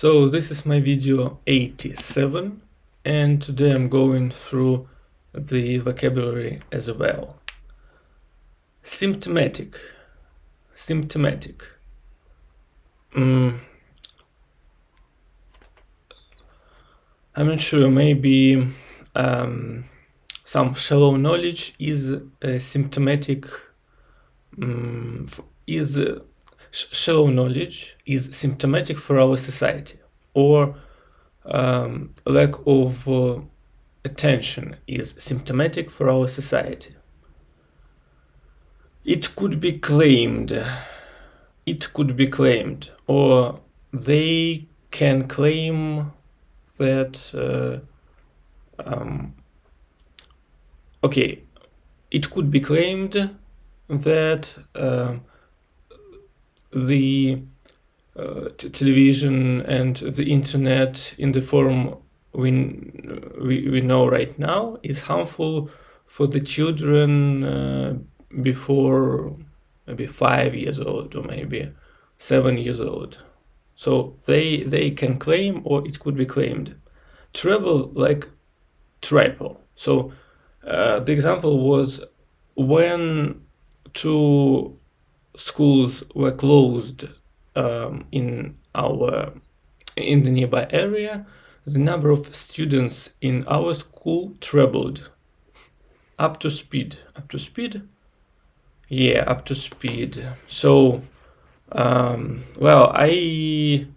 So this is my video 87, and today I'm going through the vocabulary as well. Symptomatic. I'm not sure, maybe some shallow knowledge is symptomatic. Shallow knowledge is symptomatic for our society, or lack of attention is symptomatic for our society. It could be claimed, or they can claim that it could be claimed that the television and the internet in the form we know right now is harmful for the children before maybe 5 years old or maybe 7 years old. So they can claim, or it could be claimed. Treble like triple. So the example was when two schools were closed in the nearby area, the number of students in our school trebled. Up to speed. So well, I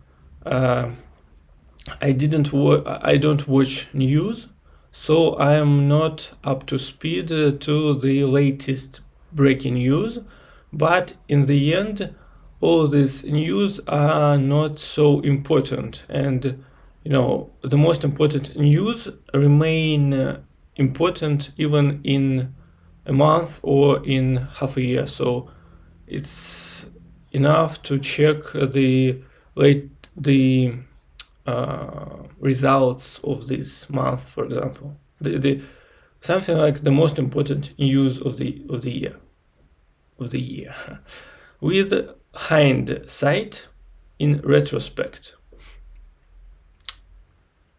don't watch news, so I am not up to speed to the latest breaking news. But in the end, all these news are not so important, and the most important news remain important even in a month or in half a year. So it's enough to check the results of this month, for example, the something like the most important news of the year. With hindsight, in retrospect.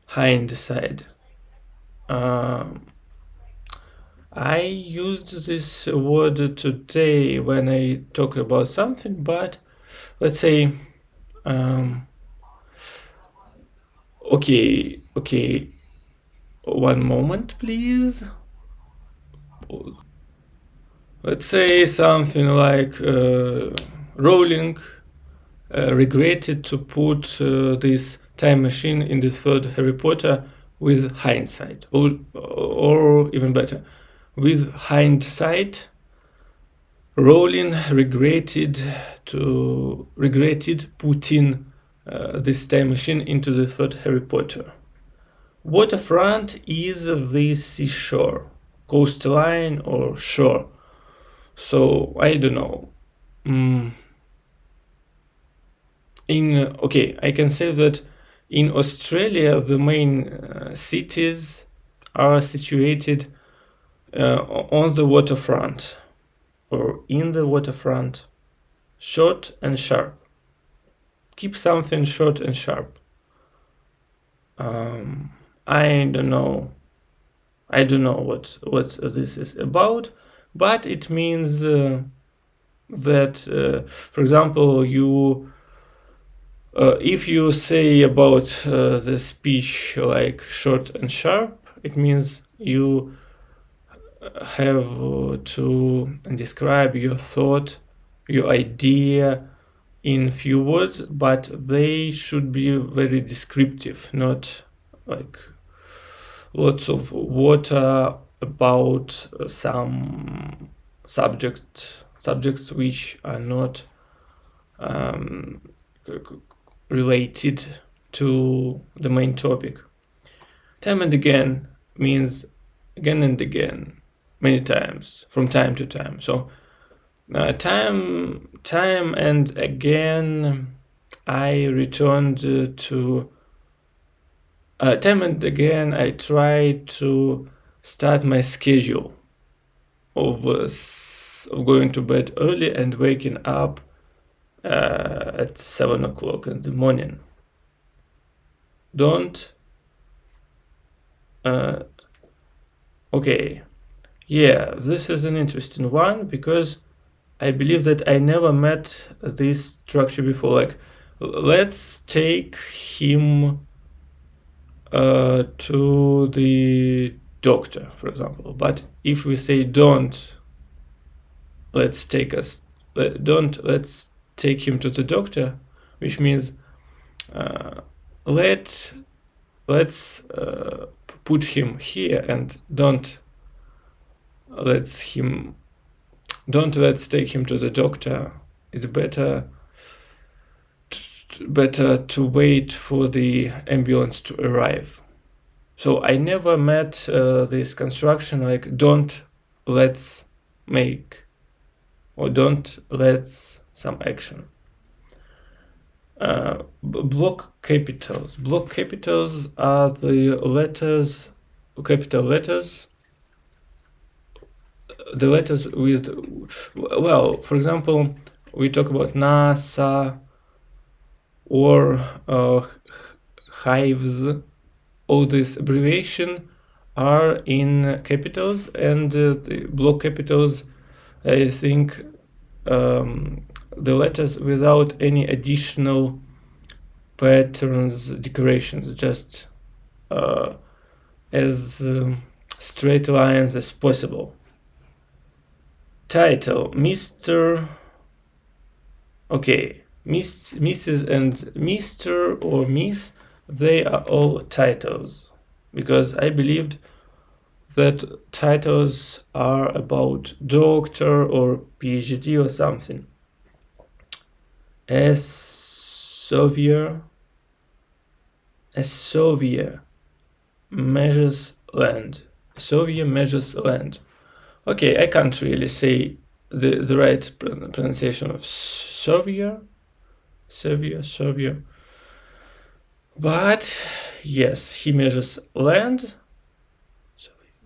Hindsight. I used this word today when I talked about something, but let's say okay, one moment please. Let's say something like Rowling regretted to put this time machine in the third Harry Potter with hindsight, or even better, with hindsight, Rowling regretted putting this time machine into the third Harry Potter. Waterfront is the seashore, coastline, or shore. So I don't know. I can say that in Australia the main cities are situated on the waterfront or in the waterfront. Short and sharp. Keep something short and sharp. I don't know what this is about, but it means that, for example, if you say about the speech like short and sharp, it means you have to describe your thought, your idea in few words, but they should be very descriptive, not like lots of water about some subjects which are not related to the main topic. Time and again means again and again, many times, from time to time. So time and again, I returned to time and again I tried to start my schedule of going to bed early and waking up at 7 o'clock in the morning. don't. Okay, yeah, this is an interesting one because I believe that I never met this structure before. Like, let's take him to the doctor, for example. But if we say don't, let's take him to the doctor, which means let's put him here and don't let's take him to the doctor. It's better to wait for the ambulance to arrive. So I never met this construction like don't let's make or don't let's some action. Block capitals. Block capitals are the letters, capital letters, the letters with, well, for example, we talk about NASA or hives. All these abbreviations are in capitals, and the block capitals, I think, the letters without any additional patterns, decorations, just as straight lines as possible. Title, Mr. Okay, Mrs. and Mr. or Miss, they are all titles, because I believed that titles are about doctor or PhD or something. A Soviet measures land. Soviet measures land. Okay, I can't really say the right pronunciation of Soviet. But yes, he measures land,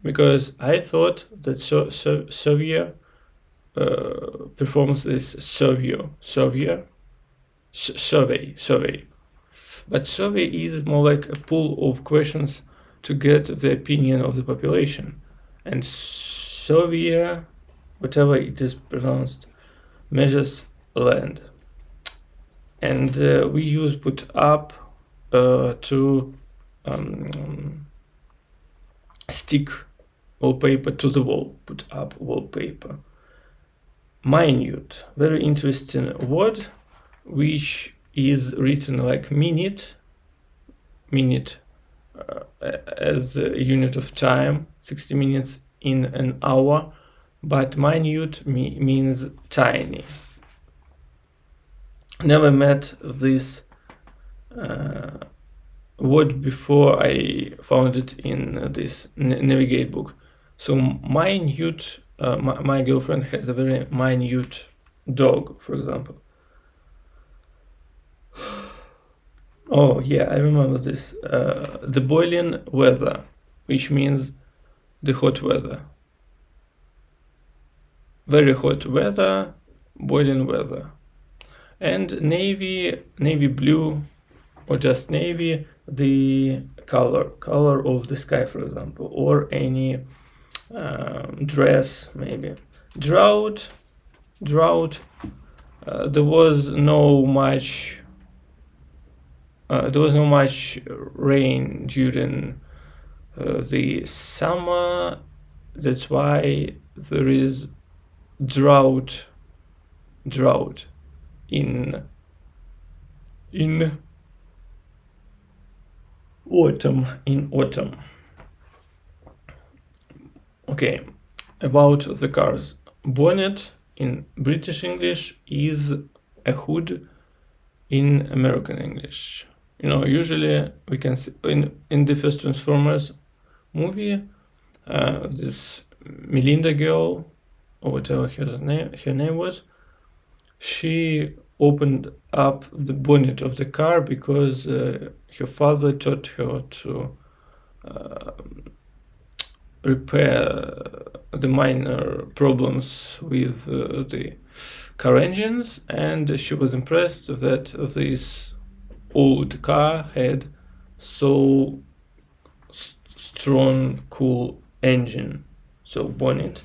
because I thought that Soviet performs this survey. But survey is more like a pool of questions to get the opinion of the population. And Soviet, whatever it is pronounced, measures land. And we use put up to stick wallpaper to the wall. Put up wallpaper. Minute, very interesting word, which is written like minute as a unit of time, 60 minutes in an hour, but minute means tiny. Never met this word before I found it in this Navigate book. So minute, my girlfriend has a very minute dog, for example. Oh yeah, I remember this. The boiling weather, which means the hot weather. Very hot weather, boiling weather. And navy blue, or just navy, the color of the sky, for example, or any dress, maybe. Drought. There was no much rain during the summer. That's why there is drought in autumn. Okay, about the cars. Bonnet in British English is a hood in American English. You know, usually we can see in the first Transformers movie, this Melinda girl, or whatever her name was, she opened up the bonnet of the car because her father taught her to repair the minor problems with the car engines, and she was impressed that this old car had so strong, cool engine, so bonnet.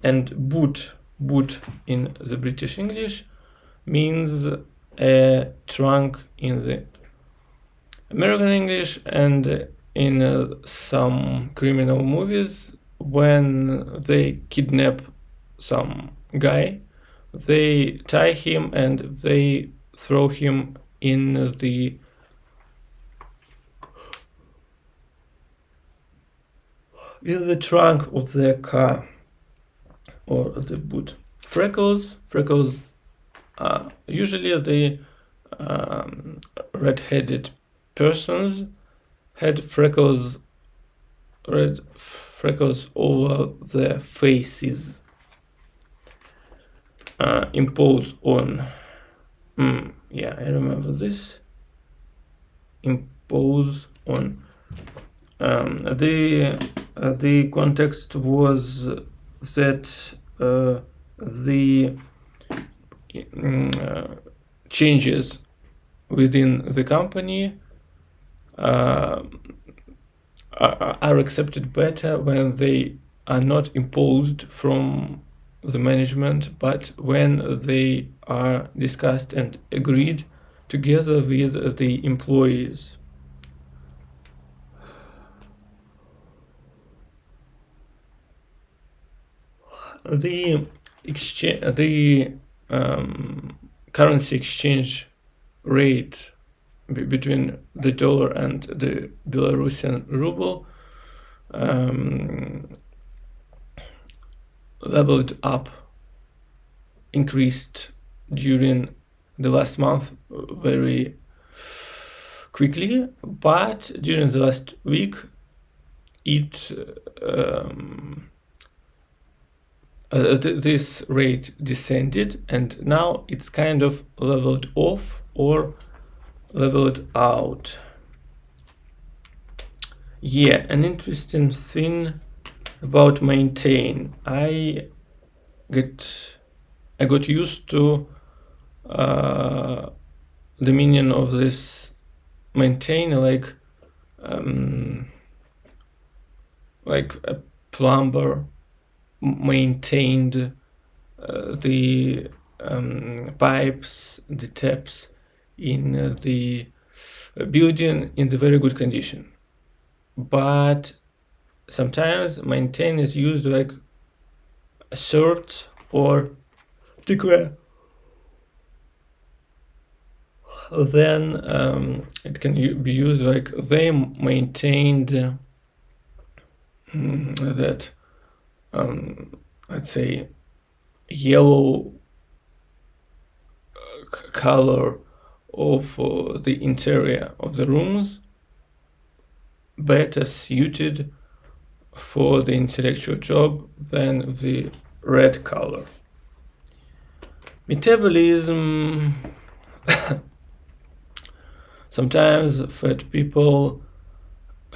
And boot in the British English means a trunk in the American English, and in some criminal movies, when they kidnap some guy, they tie him and they throw him in the trunk of their car or the boot. Freckles are usually the red-headed persons had red freckles over their faces. Impose on. Yeah, I remember this. Impose on. The context was that the changes within the company are accepted better when they are not imposed from the management, but when they are discussed and agreed together with the employees. The currency exchange rate between the dollar and the Belarusian ruble leveled up, increased during the last month very quickly, but during the last week it this rate descended, and now it's kind of leveled off or leveled out. Yeah, an interesting thing about maintain. I got used to the meaning of this maintain, like a plumber maintained the pipes, the taps in the building in the very good condition. But sometimes maintain is used like assert or declare. Then it can be used like they maintained that let's say yellow color of the interior of the rooms, better suited for the intellectual job than the red color. Metabolism. Sometimes fat people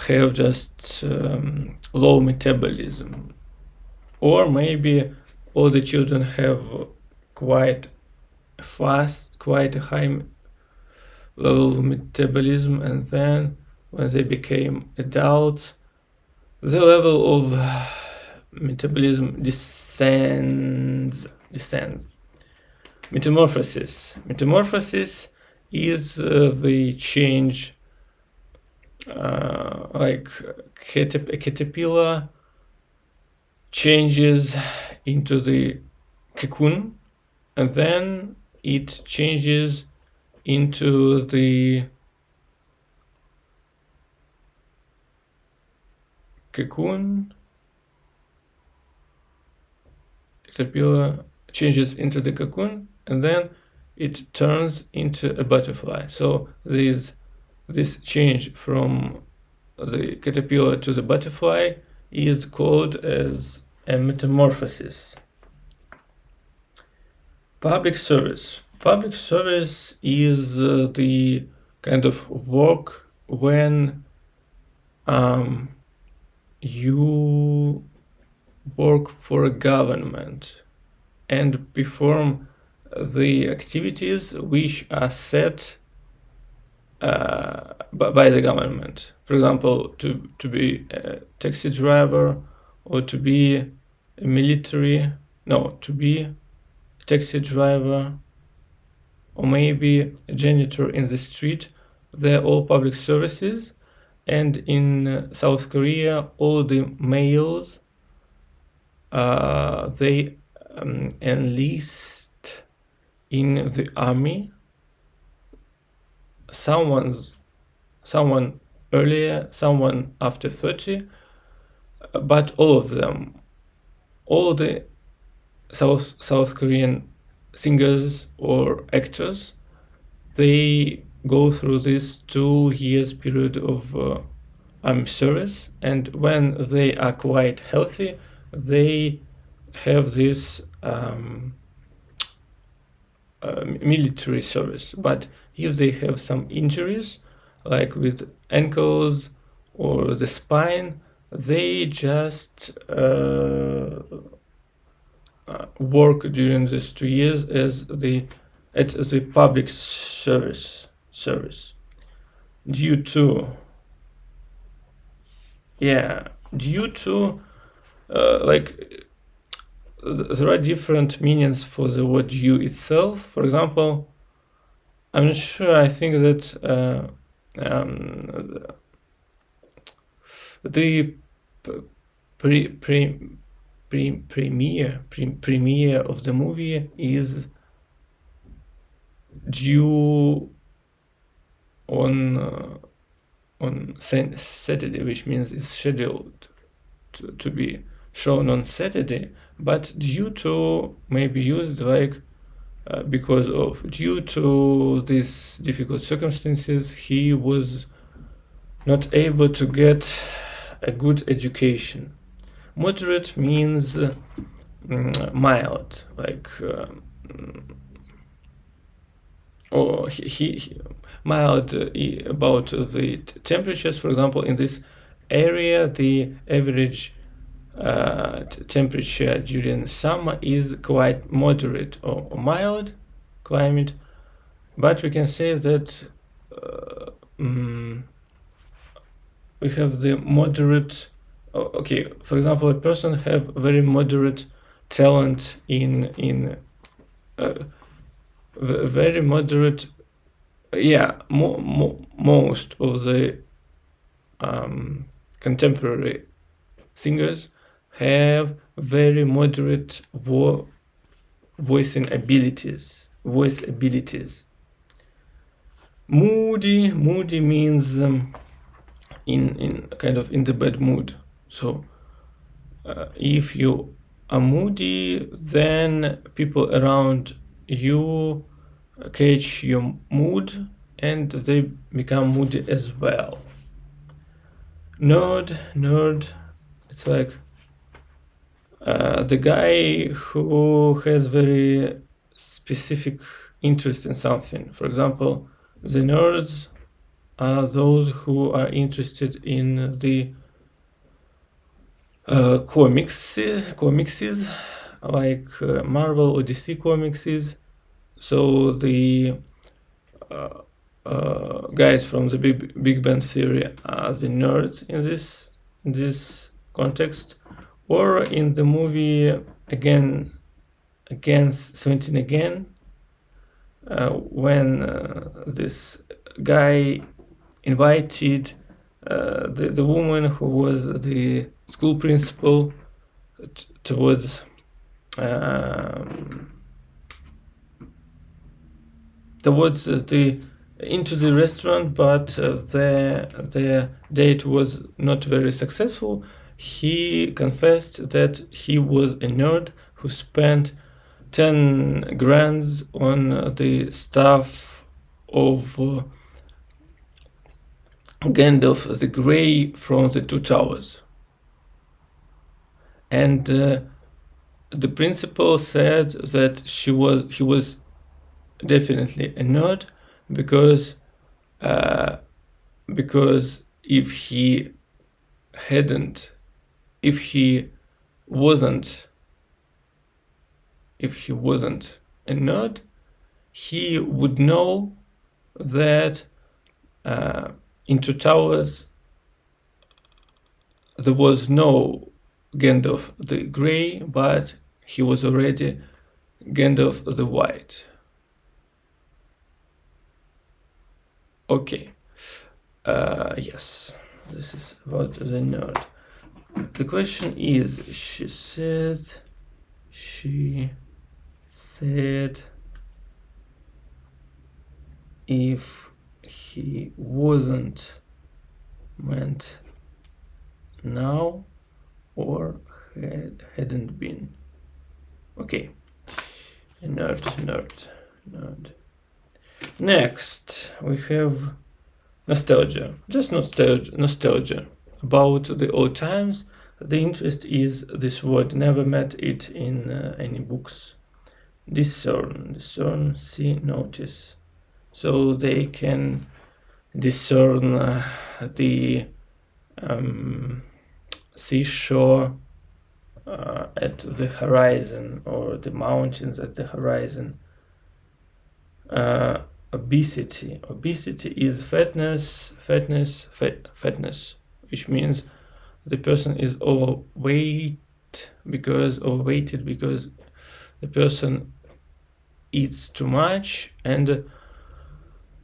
have just low metabolism, or maybe all the children have quite fast, quite a high level of metabolism, and then when they became adults, the level of metabolism descends. Metamorphosis is the change, like a caterpillar changes into the cocoon, and then it changes into the cocoon. Caterpillar changes into the cocoon, and then it turns into a butterfly. So this change from the caterpillar to the butterfly is called as a metamorphosis. Public service. Public service is the kind of work when you work for a government and perform the activities which are set by the government. For example, to be a taxi driver, or to be a military, no, to be a taxi driver, or maybe a janitor in the street. They're all public services. And in South Korea, all the males, they enlist in the army. Someone earlier, someone after 30, but all of them, all the South Korean singers or actors, they go through this 2 years period of army service, and when they are quite healthy, they have this military service. But if they have some injuries, like with ankles or the spine, they just work during these 2 years at the public service due to like there are different meanings for the word due itself. For example, I'm not sure, I think that the premiere of the movie is due on Saturday, which means it's scheduled to be shown on Saturday, but due to may be used like due to these difficult circumstances, he was not able to get a good education. Moderate means mild, like or he mild about the temperatures. For example, in this area, the average temperature during summer is quite moderate or mild climate, but we can say that we have the moderate. Okay, for example, a person have very moderate talent in very moderate. Most of the contemporary singers have very moderate voice abilities. Moody means in kind of in the bad mood. So if you are moody, then people around you catch your mood and they become moody as well. Nerd, it's like the guy who has very specific interest in something. For example, the nerds are those who are interested in the comics like Marvel or DC comics. So the guys from the Big Bang Theory are the nerds in this context. Or in the movie Against 17 Again, when this guy invited the woman who was the school principal towards into the restaurant, but their date was not very successful. He confessed that he was a nerd who spent 10 grand on the stuff of Gandalf the Grey from the Two Towers. And the principal said that he was definitely a nerd because if he wasn't a nerd, he would know that in Two Towers there was no Gandalf the Grey, but he was already Gandalf the White. Okay. Yes, this is about the nerd. The question is, she said if he wasn't meant now or hadn't been. Okay. Nerd. Next, we have nostalgia. Just nostalgia about the old times. The interest is this word. Never met it in any books. Discern, see, notice. So they can discern the seashore at the horizon, or the mountains at the horizon. Obesity is fatness, which means the person is overweighted because the person eats too much. And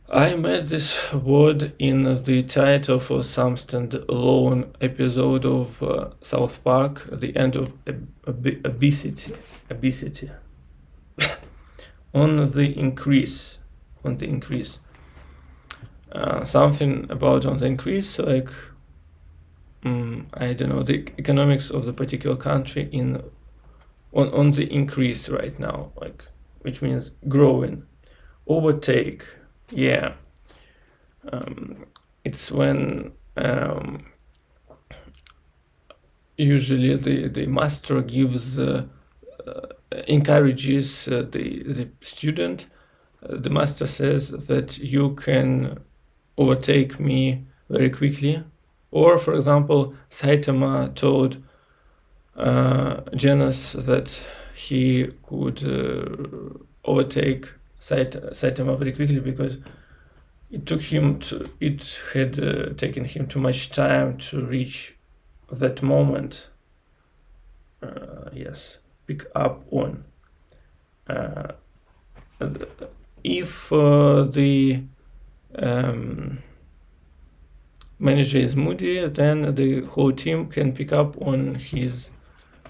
I met this word in the title for some standalone episode of South Park, the end of obesity. on the increase. Something about on the increase, like I don't know, the economics of the particular country on the increase right now, like, which means growing. Overtake, yeah. It's when usually the master gives encourages the student. The master says that you can overtake me very quickly. Or, for example, Saitama told Genos that he could overtake Saitama very quickly because it had taken him too much time to reach that moment. Yes, pick up on. If the manager is moody, then the whole team can pick up on his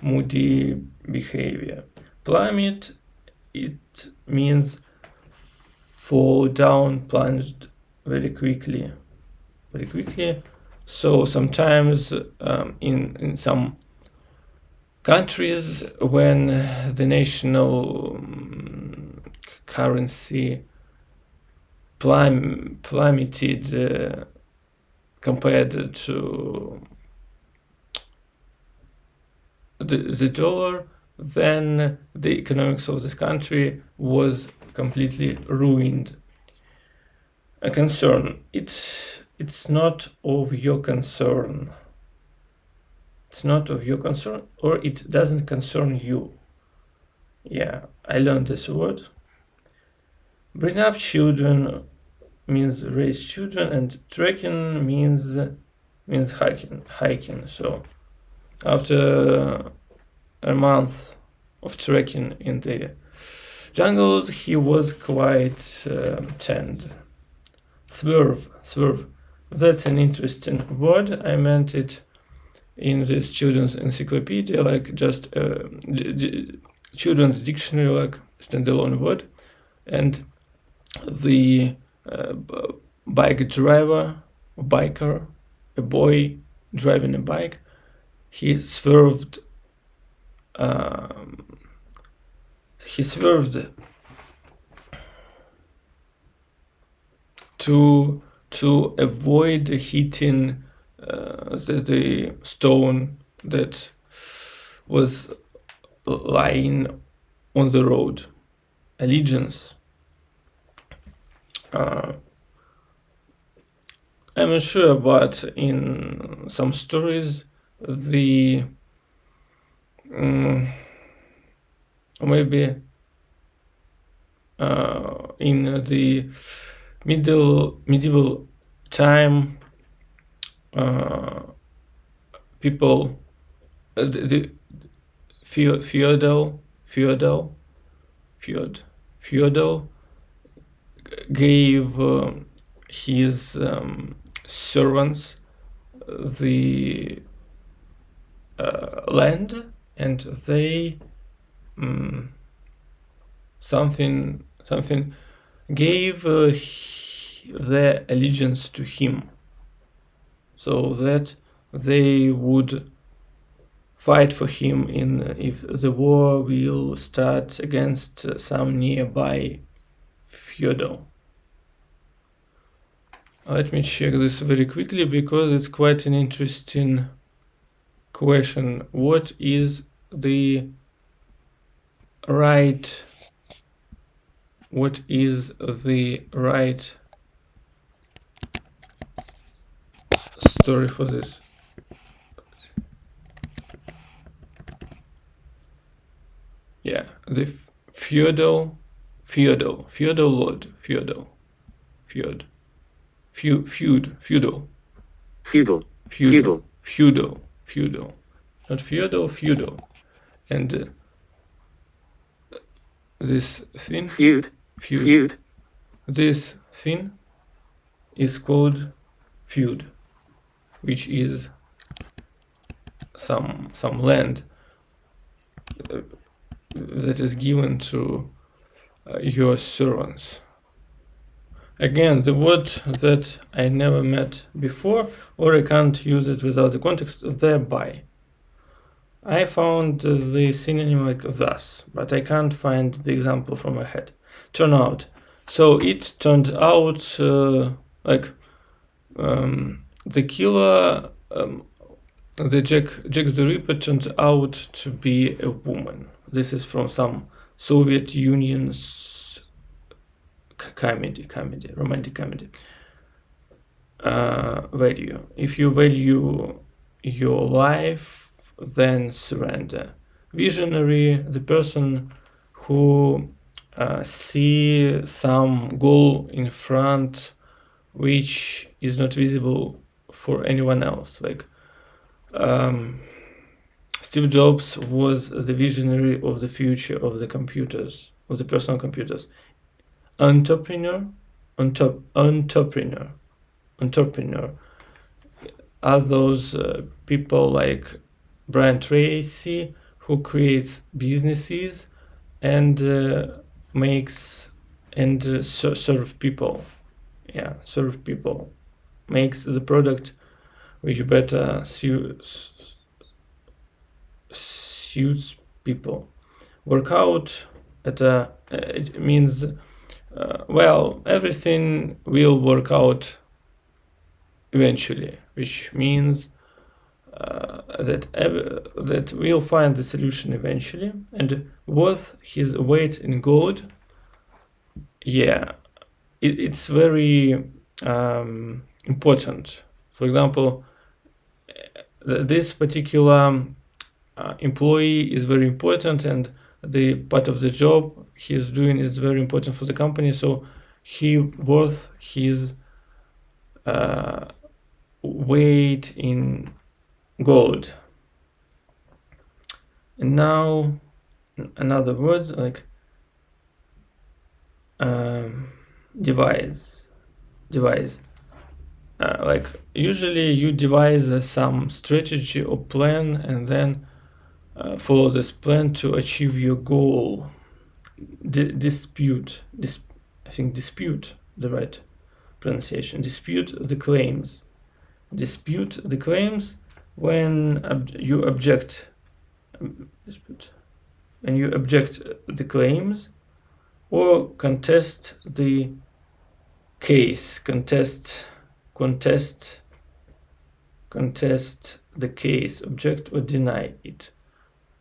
moody behavior. Plummet, it means fall down, plunged very quickly. So sometimes in some countries, when the national currency plummeted compared to the dollar, then the economics of this country was completely ruined. A concern. It's not of your concern. It's not of your concern, or it doesn't concern you. Yeah, I learned this word. Bring up children means raise children, and trekking means hiking. So after a month of trekking in the jungles, he was quite tanned. Swerve. That's an interesting word. I meant it in this children's encyclopedia, like just children's dictionary, like standalone word. And the biker, a boy driving a bike, he swerved to avoid hitting the stone that was lying on the road. Allegiance. I'm not sure, but in some stories, the maybe in the medieval time, people, the feudal gave his servants the land, and they something gave their allegiance to him, so that they would fight for him if the war will start against some nearby feudal. Let me check this very quickly because it's quite an interesting question. What is the right story for this? Yeah, the feudal lord, feudal, not feudal, and this thing, feud. This thing is called feud, which is some land that is given to your servants. Again, the word that I never met before, or I can't use it without the context, thereby. I found the synonym like thus, but I can't find the example from my head. Turn out. So it turned out the killer, the Jack the Ripper turned out to be a woman. This is from some Soviet Union's romantic comedy. Value. If you value your life, then surrender. Visionary, the person who see some goal in front which is not visible for anyone else. Like Steve Jobs was the visionary of the future of the computers, of the personal computers. Entrepreneur are those people like Brian Tracy, who creates businesses and makes and serve people. Yeah, serve people. Makes the product which better suits people. Workout it means everything will work out eventually, which means that we'll find the solution eventually, and worth his weight in gold. Yeah, it's very important. For example, this particular employee is very important, and the part of the job he's doing is very important for the company, so he worth his weight in gold. And now another word like devise. Like usually you devise some strategy or plan and then follow this plan to achieve your goal. Dispute the right pronunciation. Dispute the claims when you object the claims or contest the case. Contest the case, object or deny it.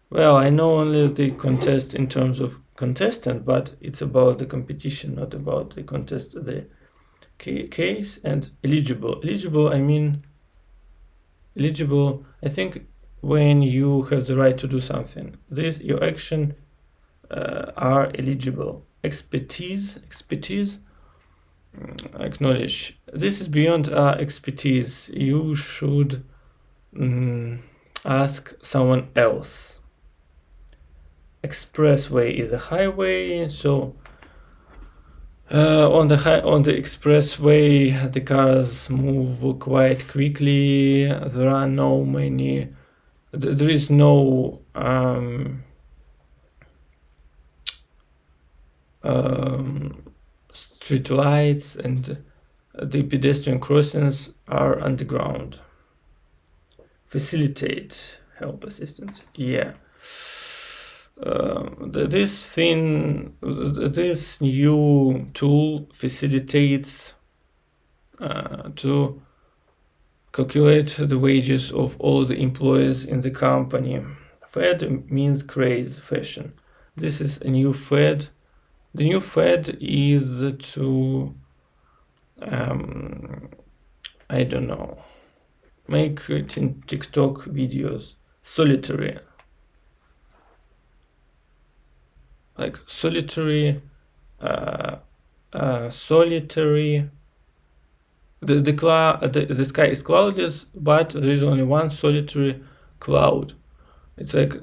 Well, I know only the contest in terms of contestant, but it's about the competition, not about the contest of the case. And eligible, I think when you have the right to do something, your action are eligible. Expertise acknowledge this is beyond our expertise. You should ask someone else. Expressway is a highway, so on the expressway the cars move quite quickly. There are no many. There is no street lights, and the pedestrian crossings are underground. Facilitate, help assistance. Yeah. This new tool facilitates to calculate the wages of all the employees in the company. Fad means craze, fashion. This is a new fad. The new fad is to, I don't know, make TikTok videos solitary. Like solitary, solitary. The sky is cloudless, but there is only one solitary cloud. It's like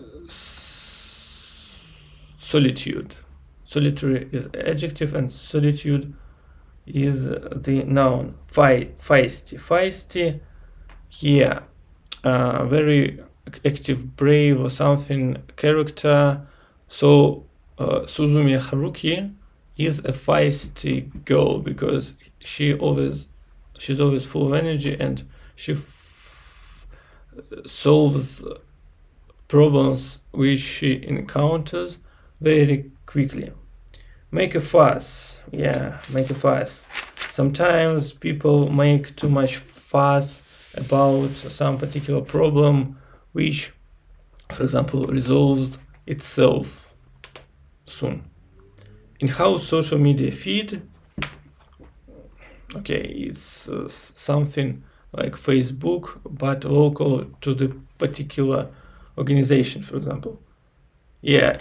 solitude. Solitary is adjective and solitude is the noun. Feisty, yeah, very active, brave or something character. So Suzumi Haruki is a feisty girl because she's always full of energy, and she solves problems which she encounters very quickly. Make a fuss. Yeah, make a fuss. Sometimes people make too much fuss about some particular problem which, for example, resolves itself soon. In-house social media feed. Okay, it's something like Facebook, but local to the particular organization, for example. Yeah,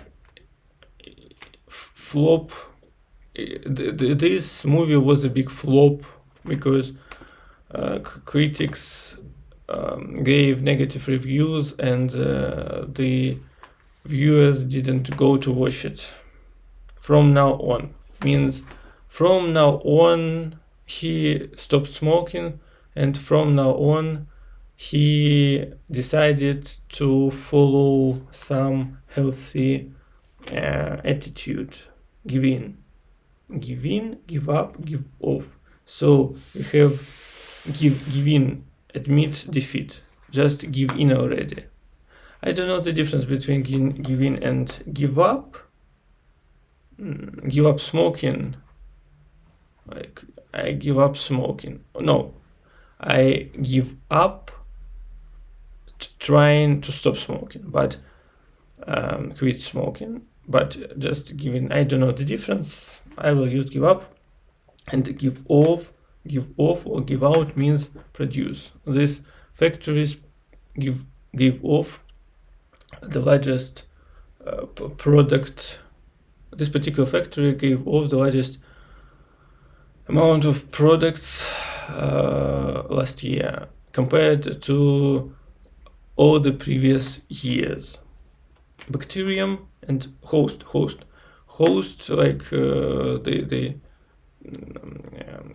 flop. This movie was a big flop because critics gave negative reviews, and the viewers didn't go to watch it. From now on means from now on he stopped smoking, and from now on he decided to follow some healthy attitude. Give in, give up, give off. So we have give in, admit defeat. Just give in already. I don't know the difference between give in and give up. Give up smoking. Like I give up smoking. No, I give up trying to stop smoking, but quit smoking. But just giving, I don't know the difference. I will use give up, and give off or give out means produce. These factories give off the largest product. This particular factory gave off the largest amount of products last year compared to all the previous years. Bacterium and host like the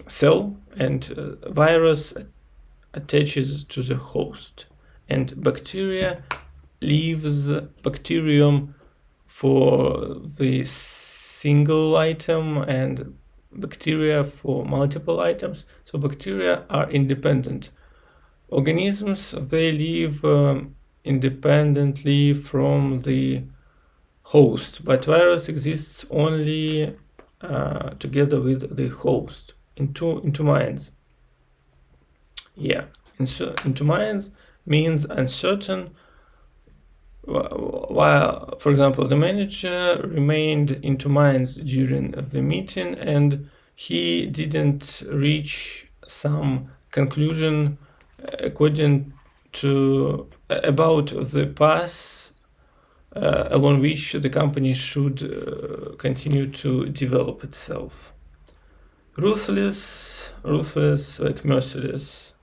cell, and virus attaches to the host, and bacteria leaves bacterium for the single item and bacteria for multiple items. So bacteria are independent organisms. They live independently from the host, but virus exists only together with the host in two minds. Yeah, into minds means uncertain. While, for example, the manager remained in two minds during the meeting, and he didn't reach some conclusion according to about the path along which the company should continue to develop itself. ruthless, like merciless.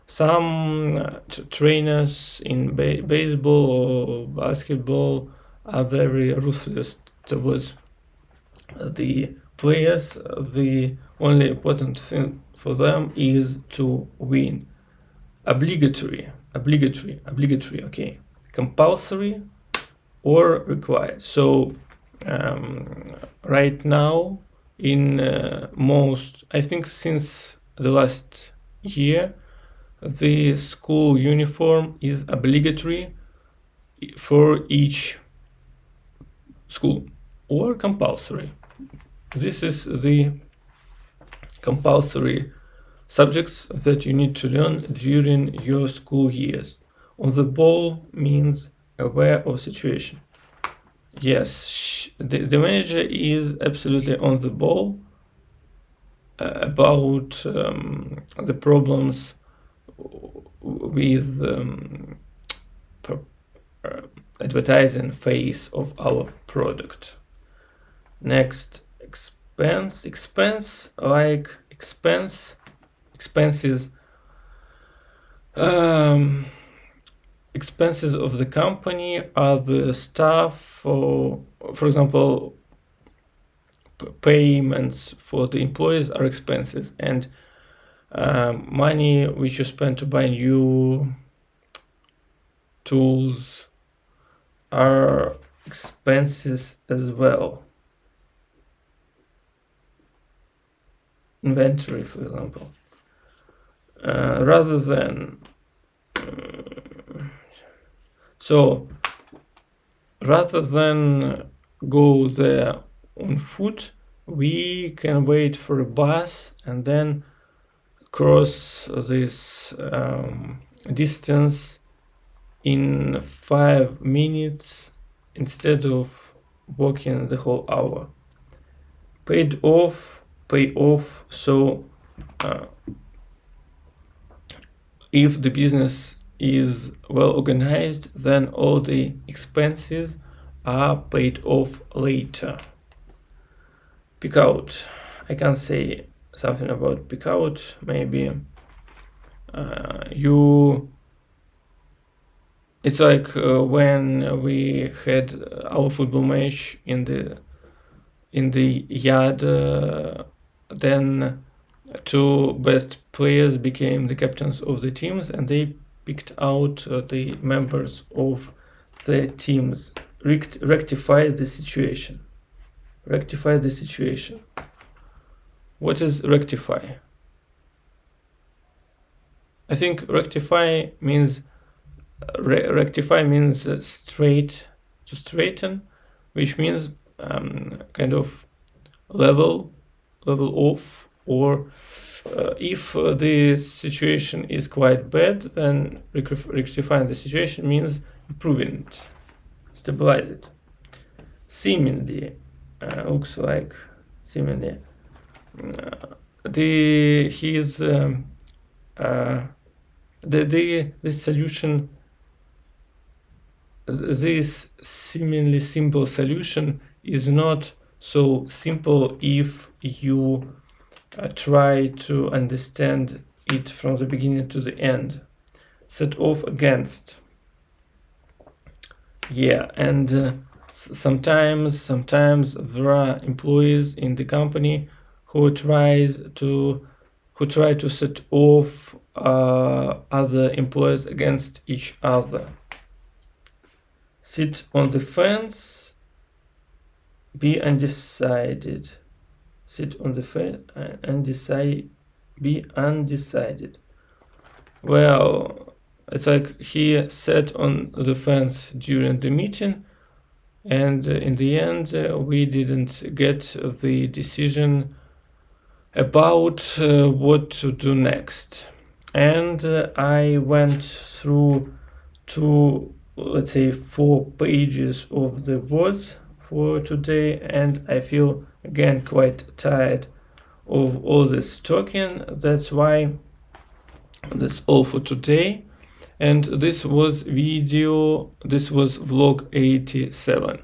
Some trainers in baseball or basketball are very ruthless towards the players. The only important thing for them is to win. Obligatory, okay. Compulsory or required. So right now, in most, I think since the last year, the school uniform is obligatory for each school or compulsory. This is the compulsory subjects that you need to learn during your school years. On the ball means aware of situation. Yes, the manager is absolutely on the ball about the problems with advertising phase of our product. Next, expenses expenses of the company are the staff, for example, payments for the employees are expenses, and money which you spend to buy new tools are expenses as well. Inventory, for example. Rather than go there on foot, we can wait for a bus and then cross this distance in 5 minutes instead of walking the whole hour. Pay off. So if the business is well organized, then all the expenses are paid off later. Pick out. I can say something about pick out. Maybe it's like when we had our football match in the yard, then 2 best players became the captains of the teams, and they picked out the members of the teams. Rectify the situation. What is rectify? I think rectify means to straighten, which means kind of level off, or if the situation is quite bad, then rectifying the situation means improving it, stabilize it. Seemingly, looks like seemingly. This seemingly simple solution is not so simple if you try to understand it from the beginning to the end. Set off against. Yeah, and sometimes there are employees in the company who try to set off other employees against each other. Sit on the fence. Be undecided. Sit on the fence and be undecided. Well, it's like he sat on the fence during the meeting, and in the end we didn't get the decision about what to do next. And I went through 4 pages of the words for today, and I feel again quite tired of all this talking. That's why that's all for today. And this was vlog 87.